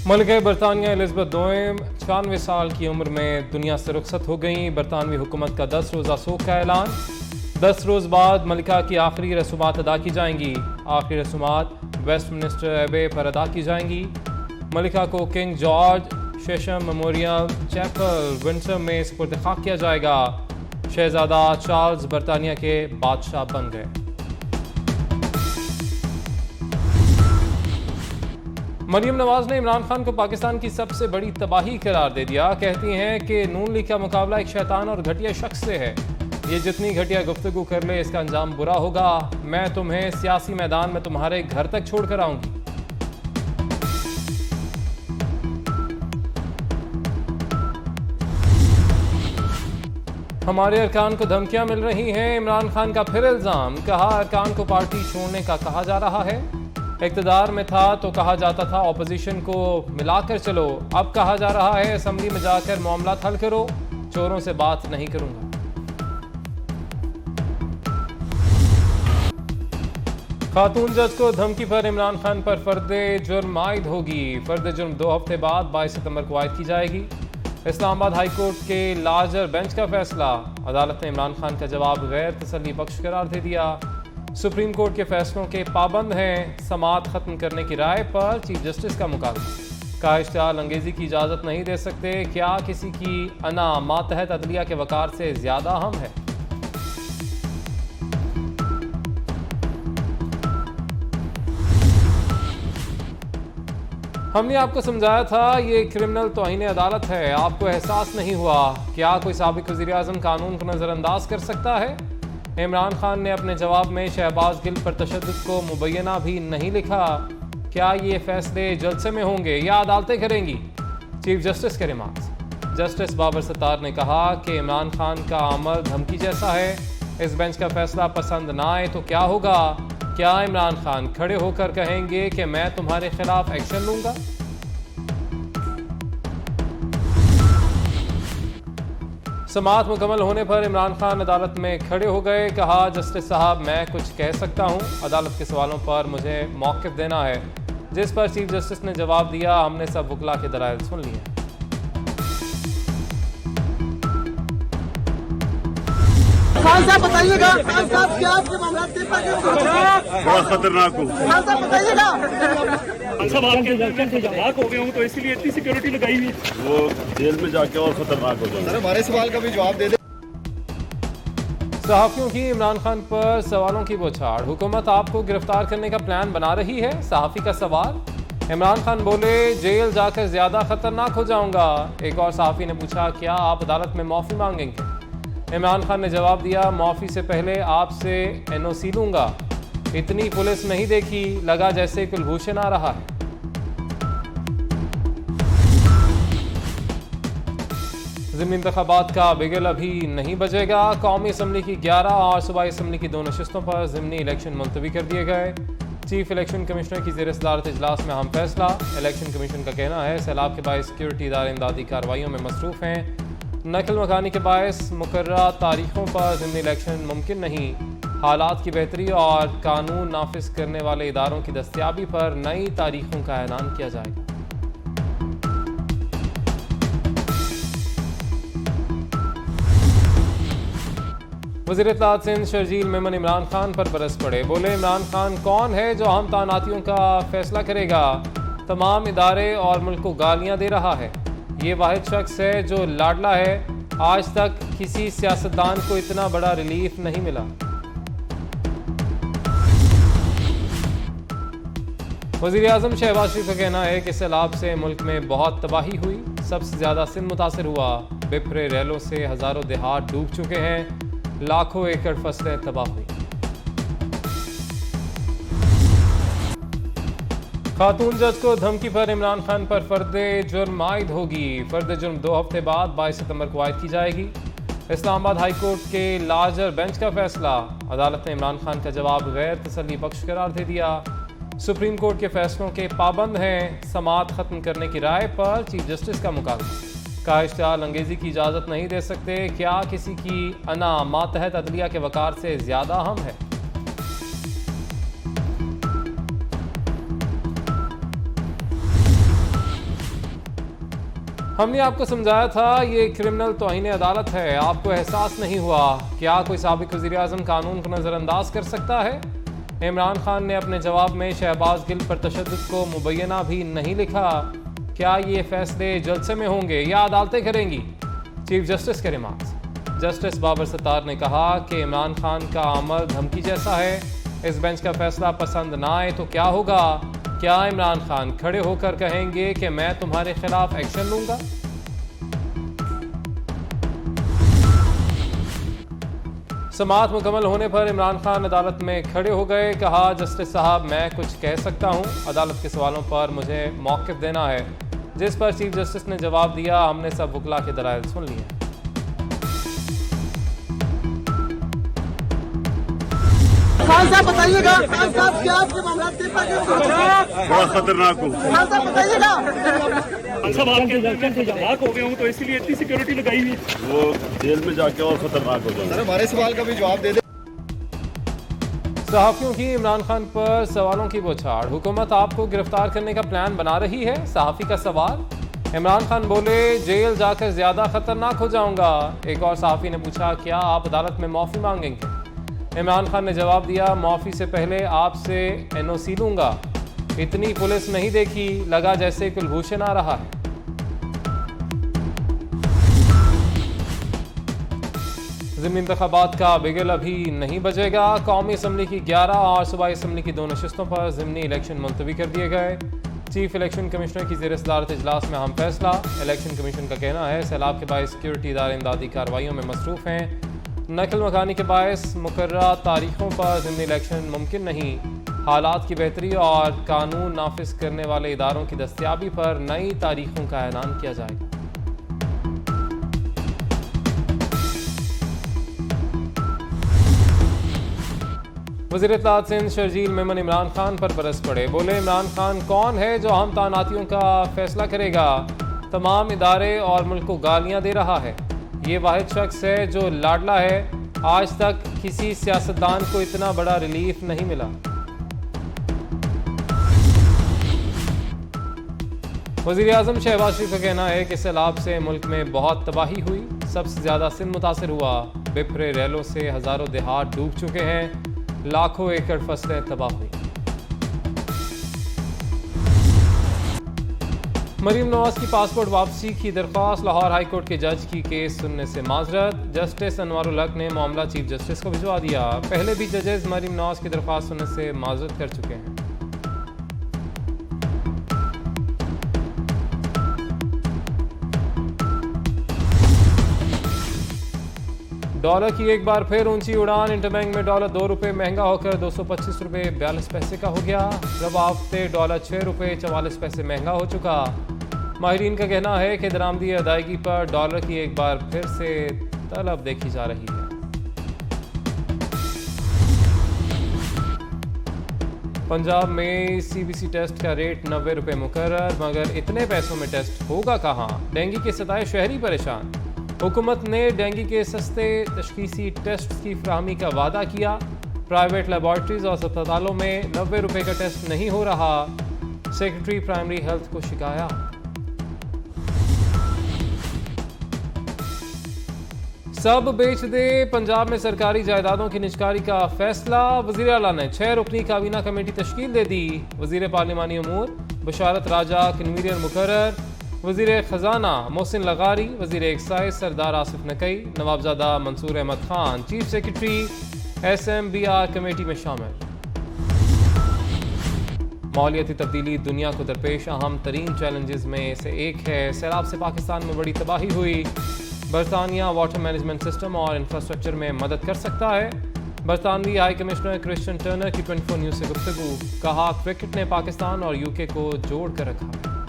मलिका बरतानिया एलिज़ाबेथ दोम 96 साल की उम्र में दुनिया से रुखसत हो गई। बरतानवी हुकूमत का 10 रोज़ा सोग का ऐलान। 10 रोज़ बाद मलिका की आखिरी रसूमात अदा की जाएंगी। आखिरी रसूमात वेस्टमिनिस्टर एबे पर अदा की जाएंगी। मलिका को किंग जॉर्ज शेशम मेमोरियल चैपल विंडसर में सुपुर्द खाक किया जाएगा। शहजादा चार्ल्स बरतानिया के बादशाह बन गए। मरियम नवाज ने इमरान खान को पाकिस्तान की सबसे बड़ी तबाही करार दे दिया। कहती हैं कि नून लीग का मुकाबला एक शैतान और घटिया शख्स से है। ये जितनी घटिया गुफ्तगू कर ले इसका अंजाम बुरा होगा। मैं तुम्हें सियासी मैदान में तुम्हारे घर तक छोड़ कर आऊंगी। हमारे अरकान को धमकियां मिल रही हैं। इमरान खान का फिर इल्जाम। कहा अरकान को पार्टी छोड़ने का कहा जा रहा है। इक़्तिदार में था तो कहा जाता था ऑपोजिशन को मिलाकर चलो। अब कहा जा रहा है असम्बली में जाकर मामला हल करो। चोरों से बात नहीं करूंगा। खातून जज को धमकी पर इमरान खान पर फर्द जुर्म आयद होगी। फर्द जुर्म 2 हफ्ते बाद 22 सितंबर को आयद की जाएगी। इस्लामाबाद हाई कोर्ट के लार्जर बेंच का फैसला। अदालत ने इमरान खान का जवाब गैर तसल्ली बख्श करार दे दिया। सुप्रीम कोर्ट के फैसलों के पाबंद हैं। समाअत खत्म करने की राय पर चीफ जस्टिस का मुकाबला। कहा इश्तिहाल अंगेजी की इजाज़त नहीं दे सकते। क्या किसी की अना मातहत अदलिया के वकार से ज़्यादा अहम है? हमने आपको समझाया था ये क्रिमिनल तौहीन अदालत है। आपको एहसास नहीं हुआ। क्या कोई साबिक वज़ीर आज़म कानून को नज़रअंदाज कर सकता है? इमरान खान ने अपने जवाब में शहबाज गिल पर तशद्दुद को मुबैना भी नहीं लिखा। क्या ये फैसले जलसे में होंगे या अदालतें करेंगी? चीफ जस्टिस के रिमार्क्स। जस्टिस बाबर सत्तार ने कहा कि इमरान खान का अमल धमकी जैसा है। इस बेंच का फैसला पसंद ना आए तो क्या होगा? क्या इमरान खान खड़े होकर कहेंगे कि मैं तुम्हारे खिलाफ एक्शन लूंगा? समाअत मुकम्मल होने पर इमरान खान अदालत में खड़े हो गए। कहा जस्टिस साहब मैं कुछ कह सकता हूं। अदालत के सवालों पर मुझे मौक़िफ़ देना है। जिस पर चीफ जस्टिस ने जवाब दिया हमने सब वकला के दलाइल सुन लिए। खान साहब बताइएगा, खान साहब क्या आपके मामला बहुत खतरनाक हो। खान साहब बताइएगा। सब आपके खतरनाक हो गए हूँ तो इसीलिए इतनी सिक्योरिटी लगाई हुई। वो जेल में जाके और खतरनाक हो जाए। हमारे सवाल का भी जवाब दे दे। सहाफ़ियों की इमरान खान पर सवालों की बौछार। हुकूमत आपको गिरफ्तार करने का प्लान बना रही है। सहाफ़ी का सवाल। इमरान खान बोले जेल जाकर ज्यादा खतरनाक हो जाऊंगा। एक और सहाफ़ी ने पूछा क्या आप अदालत में माफ़ी मांगेंगे? इमरान खान ने जवाब दिया माफ़ी से पहले आपसे NOC लूंगा। इतनी पुलिस नहीं देखी, लगा जैसे कुलभूषण आ रहा है। ज़िमनी इंतखाबात का बिगल अभी नहीं बजेगा। कौमी असम्बली की 11 और सूबाई असम्बली की 2 नशिस्तों पर ज़िमनी इलेक्शन मुलतवी कर दिए गए। चीफ इलेक्शन कमिश्नर की ज़ेर सदारत इजलास में अहम फैसला। इलेक्शन कमीशन का कहना है सैलाब के बायस सिक्योरिटी इदारे इमदादी कार्रवाइयों में मसरूफ़ हैं। नकल मकानी के बायस मुकर्ररा तारीखों पर ज़िमनी इलेक्शन मुमकिन नहीं। हालात की बेहतरी और कानून नाफिज करने वाले इदारों की दस्तयाबी पर नई तारीखों का ऐलान किया जाएगा। वज़ीर इत्तलात सिंध शर्जील मेमन इमरान खान पर बरस पड़े। बोले इमरान खान कौन है जो अहम तानातियों का फैसला करेगा? तमाम इदारे और मुल्क को गालियां दे रहा है। ये वाहिद शख्स है जो लाडला है। आज तक किसी सियासतदान को इतना बड़ा रिलीफ नहीं मिला। वज़ीर आज़म शहबाज शरीफ का कहना है कि सैलाब से मुल्क में बहुत तबाही हुई। सबसे ज़्यादा सिंध मुतासर हुआ। बिफरे रेलों से हज़ारों देहात डूब चुके हैं। लाखों एकड़ फसलें तबाह हुई। खातून जज को धमकी पर इमरान खान पर फर्द जुर्म आयद होगी। फर्द जुर्म 2 हफ्ते बाद 22 सितंबर को आयद की जाएगी। इस्लामाबाद हाई कोर्ट के लार्जर बेंच का फैसला। अदालत ने इमरान खान का जवाब गैर तसल्ली बख्श करार दे दिया। सुप्रीम कोर्ट के फैसलों के पाबंद हैं। समाअत खत्म करने की राय पर चीफ जस्टिस का मुकाबला। कहा इश्तिहाल अंगेजी की इजाज़त नहीं दे सकते। क्या किसी की अना मातहत अदलिया के वकार से ज़्यादा अहम है? हमने आपको समझाया था ये क्रिमिनल तौहीन अदालत है, आपको एहसास नहीं हुआ। क्या कोई साबिक वज़ीर आज़म कानून को नज़रअंदाज कर सकता है? इमरान खान ने अपने जवाब में शहबाज गिल पर तशद्दुद को मुबैना भी नहीं लिखा। क्या ये फैसले जलसे में होंगे या अदालतें करेंगी? चीफ जस्टिस के रिमार्क्स। जस्टिस बाबर सत्तार ने कहा कि इमरान खान का अमल धमकी जैसा है। इस बेंच का फैसला पसंद ना आए तो क्या होगा? क्या इमरान खान खड़े होकर कहेंगे कि मैं तुम्हारे खिलाफ एक्शन लूंगा? समाअत मुकम्मल होने पर इमरान खान अदालत में खड़े हो गए। कहा, जस्टिस साहब मैं कुछ कह सकता हूं, अदालत के सवालों पर मुझे मौक़िफ़ देना है। जिस पर चीफ जस्टिस ने जवाब दिया, हमने सब वकला के दलाइल सुन लिए। खान साहब बताइएगा, खान साहब क्या आपके मामला बड़ा खतरनाक हो। खान साहब बताइएगा। सब आपके खतरनाक हो गए हूँ तो इसलिए इतनी सिक्योरिटी लगाई हुई है। वो जेल में जाके और खतरनाक हो जाए। हमारे सवाल का भी जवाब दे दे। सहाफ़ियों की इमरान खान पर सवालों की बौछार। हुकूमत आपको गिरफ्तार करने का प्लान बना रही है? सहाफ़ी का सवाल। इमरान खान बोले, जेल जाकर ज़्यादा खतरनाक हो जाऊंगा। एक और सहाफ़ी ने पूछा, क्या आप अदालत में माफ़ी मांगेंगे? इमरान खान ने जवाब दिया, माफ़ी से पहले आपसे NOC लूँगा। इतनी पुलिस नहीं देखी, लगा जैसे कुलभूषण आ रहा है। ज़िमनी इंतख़ाबात का बिगल अभी नहीं बजेगा। कौमी असम्बली की 11 और सूबाई असम्बली की 2 नशिस्तों पर ज़िमनी इलेक्शन मुलतवी कर दिए गए। चीफ इलेक्शन कमिश्नर की ज़ेर सदारत इजलास में अहम फैसला। इलेक्शन कमीशन का कहना है, सैलाब के बायस सिक्योरिटी इदारे इमदादी कार्रवाइयों में मसरूफ़ हैं। नकल मकानी के बायस मुकर्ररा तारीखों पर ज़िमनी इलेक्शन मुमकिन नहीं। हालात की बेहतरी और कानून नाफिज करने वाले इदारों की दस्तयाबी पर नई तारीखों का ऐलान किया जाएगा। वज़ीर इत्तलात सिंध शर्जील मेमन इमरान खान पर बरस पड़े। बोले, इमरान खान कौन है जो हम तानातियों का फैसला करेगा? तमाम इदारे और मुल्क को गालियां दे रहा है। ये वाहिद शख्स है जो लाडला है। आज तक किसी सियासतदान को इतना बड़ा रिलीफ नहीं मिला। वज़ीर आज़म शहबाज शरीफ का कहना है कि सैलाब से मुल्क में बहुत तबाही हुई। सबसे ज़्यादा सिंध मुतासर हुआ। बिफरे रेलों से हज़ारों देहात डूब चुके हैं। लाखों एकड़ फसलें तबाह हुई। मरीम नवाज की पासपोर्ट वापसी की दरख्वास्त। लाहौर हाई कोर्ट के जज की केस सुनने से माजरत। जस्टिस अनवारुल हक ने मामला चीफ जस्टिस को भिजवा दिया। पहले भी जजेस मरीम नवाज की दरख्वास्त सुनने से माजरत कर चुके हैं। डॉलर की एक बार फिर ऊंची उड़ान। इंटरबैंक में डॉलर 2 रुपये महंगा होकर 225 रुपये 42 पैसे का हो गया। रबा हफ्ते डॉलर 6 रुपये 44 पैसे महंगा हो चुका। माहिरीन का कहना है कि दरामदी अदायगी पर डॉलर की एक बार फिर से तलब देखी जा रही है। पंजाब में CBC टेस्ट का रेट 90 रुपये मुकर्रर, मगर इतने पैसों में टेस्ट होगा कहाँ? डेंगू के सताए शहरी परेशान। हुकूमत ने डेंगू के सस्ते तशखीसी टेस्ट की फराहमी का वादा किया। प्राइवेट लेबॉर्ट्रीज और अस्पतालों में 90 रुपये का टेस्ट नहीं हो रहा। सेक्रेटरी प्राइमरी हेल्थ को शिकायत। सब बेच दे, पंजाब में सरकारी जायदादों की निजकारी का फैसला। वज़ीर आला ने 6 रुकनी काबीना कमेटी तश्कील दे दी। वज़ीर पार्लिमानी अमूर बशारत राजा कन्वीनर मुकर्रर। वज़ीर ख़जाना मोहसिन लगारी। वज़ीर excise Sardar Asif Nakai. Nawabzada Mansoor Ahmed Khan chief secretary SMBR committee में शामिल। मालियाती तब्दीली दुनिया को दरपेश अहम तरीन चैलेंजेस में से एक है। सैलाब से पाकिस्तान में बड़ी तबाही हुई। बरतानिया वाटर मैनेजमेंट सिस्टम और इंफ्रास्ट्रक्चर में मदद कर सकता है। बरतानवी हाई कमिश्नर क्रिश्चियन टर्नर की 24 न्यूज़ से गुफ्तगू। कहा, क्रिकेट ने पाकिस्तान और UK को जोड़ कर रखा है।